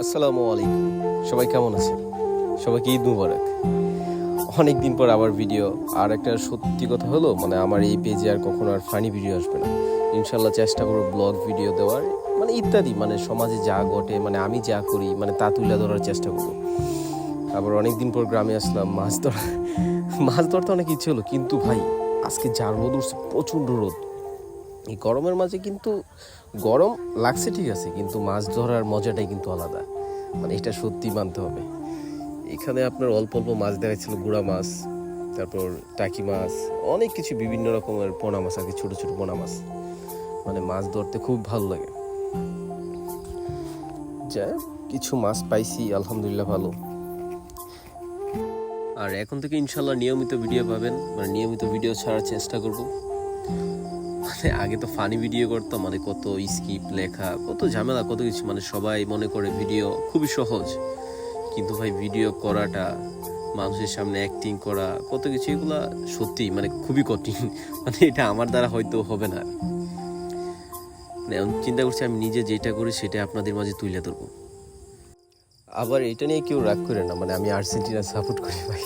আসসালামু আলাইকুম। সবাই কেমন আছেন? সবাইকে ঈদ মুবারক। অনেক দিন পর আবার ভিডিও। আর একটা সত্যি কথা হলো, মানে আমার এই পেজে আর কখনো আর ফানি ভিডিও আসবে না। ইনশাল্লাহ চেষ্টা করবো ব্লগ ভিডিও দেওয়ার, মানে ইত্যাদি, মানে সমাজে যা ঘটে, মানে আমি যা করি, মানে তা তুলে ধরার চেষ্টা করবো। আবার অনেক দিন পর গ্রামে আসলাম। মাছ ধরতে অনেক ইচ্ছে হলো, কিন্তু ভাই আজকে যা রোদ উঠছে, প্রচণ্ড রোদ। এই গরমের মাঝে কিন্তু গরম লাগছে ঠিক আছে, কিন্তু মাছ ধরার মজাটাই কিন্তু আলাদা, মানে এটা সত্যি মানতে হবে। এখানে আপনার অল্প অল্প মাছ দেখাচ্ছিল, গুড়া মাছ, তারপর টাকি মাছ, অনেক কিছু বিভিন্ন রকমের পোনা মাছ আর কি, ছোটো ছোটো পোনা মাছ। মানে মাছ ধরতে খুব ভালো লাগে। যা কিছু মাছ পাইছি, আলহামদুলিল্লাহ ভালো। আর এখন থেকে ইনশাল্লাহ নিয়মিত ভিডিও পাবেন, মানে নিয়মিত ভিডিও ছাড়ার চেষ্টা করব। মানে আগে তো ফানি ভিডিও করতাম, মানে কত স্কিপ লেখা, কত ঝামেলা, কত কিছু, মানে সবাই মনে করে ভিডিও খুবই সহজ, কিন্তু ভাই ভিডিও করাটা, মানুষের সামনে অ্যাক্টিং করা, কত কিছু, এগুলা সত্যি মানে খুবই কঠিন। মানে এটা আমার দ্বারা হয়তো হবে না। মানে আমি চিন্তা করছি আমি নিজে যেটা করি সেটা আপনাদের মাঝে তুলে ধরবো। আবার এটা নিয়ে কেউ রাগ করে না, মানে আমি আর্জেন্টিনা সাপোর্ট করি ভাই।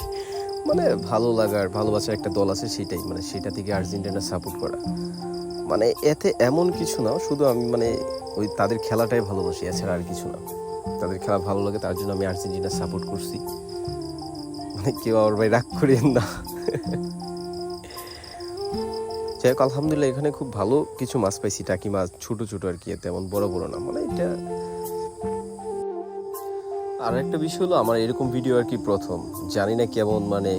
মানে ভালো লাগার, ভালোবাসার একটা দল আছে, সেটাই, মানে সেটা থেকে আর্জেন্টিনা সাপোর্ট করা। মানে এতে এমন কিছু না, শুধু আমি মানে ওই তাদের খেলাটাই ভালোবাসি, এছাড়া আর কিছু না। তাদের খেলা ভালো লাগে, তার জন্য আমি আর্জেন্টিনা সাপোর্ট করছি। মানে কেউ আবার ভাই রাগ করেন না। যাই হোক, আলহামদুলিল্লাহ এখানে খুব ভালো কিছু মাছ পাইছি, টাকি মাছ, ছোট ছোট আর কি, তেমন বড় বড় না, মানে এটা। আর একটা বিষয় হলো, আমার এরকম ভিডিও আর কি প্রথম, জানি না কেমন মানে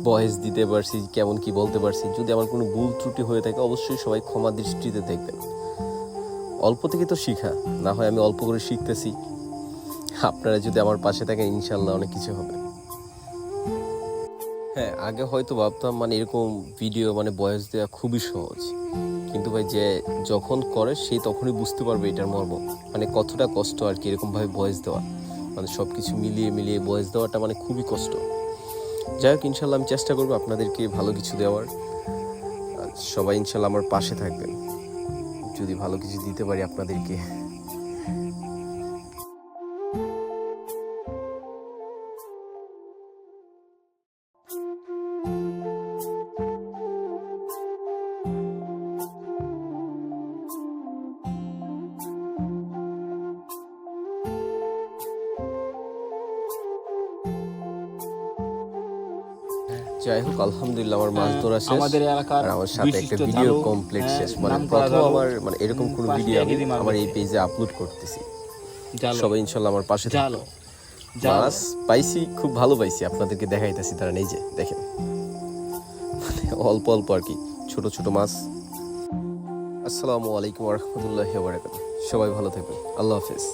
ভয়েস দিতে পারছি, কেমন কি বলতে পারছি। যদি আমার কোনো ভুল ত্রুটি হয়ে থাকে অবশ্যই সবাই ক্ষমা দৃষ্টিতে দেখবেন। অল্প থেকে তো শিখা, না হয় আমি অল্প করে শিখতেছি। আপনারা যদি আমার পাশে থাকেন ইনশাল্লাহ অনেক কিছু হবে। হ্যাঁ, আগে হয়তো ভাবতাম মানে এরকম ভিডিও মানে ভয়েস দেওয়া খুবই সহজ, কিন্তু ভাই যে যখন করে সে তখনই বুঝতে পারবে এটার মর্ম, মানে কতটা কষ্ট আর কি এরকমভাবে ভয়েস দেওয়া, মানে সব কিছু মিলিয়ে মিলিয়ে ভয়েস দেওয়াটা মানে খুবই কষ্ট। যাই হোক, ইনশাল্লাহ আমি চেষ্টা করবো আপনাদেরকে ভালো কিছু দেওয়ার। আর সবাই ইনশাল্লাহ আমার পাশে থাকবেন যদি ভালো কিছু দিতে পারি আপনাদেরকে। যাই হোক, আলহামদুলিল্লাহ আমার মাছ ধরা শেষ, আমাদের এলাকার আর আমার সাথে একটা ভিডিও কমপ্লিট শেষ। মানে প্রথম আমার মানে এরকম কোনো ভিডিও আমি আমার এই পেজে আপলোড করতেছি। সবাই ইনশাল্লাহ আমার পাশে থাকবে। মাছ পাইছি, খুব ভালো পাইছি, আপনাদেরকে দেখাইতেছি, তারা এই যে দেখেন, মানে অল্প অল্প আর কি, ছোট ছোট মাছ। আসসালামু আলাইকুম ওয়া রাহমাতুল্লাহি ওয়া বারাকাতুহু। সবাই ভালো থাকবেন, আল্লাহ হাফেজ।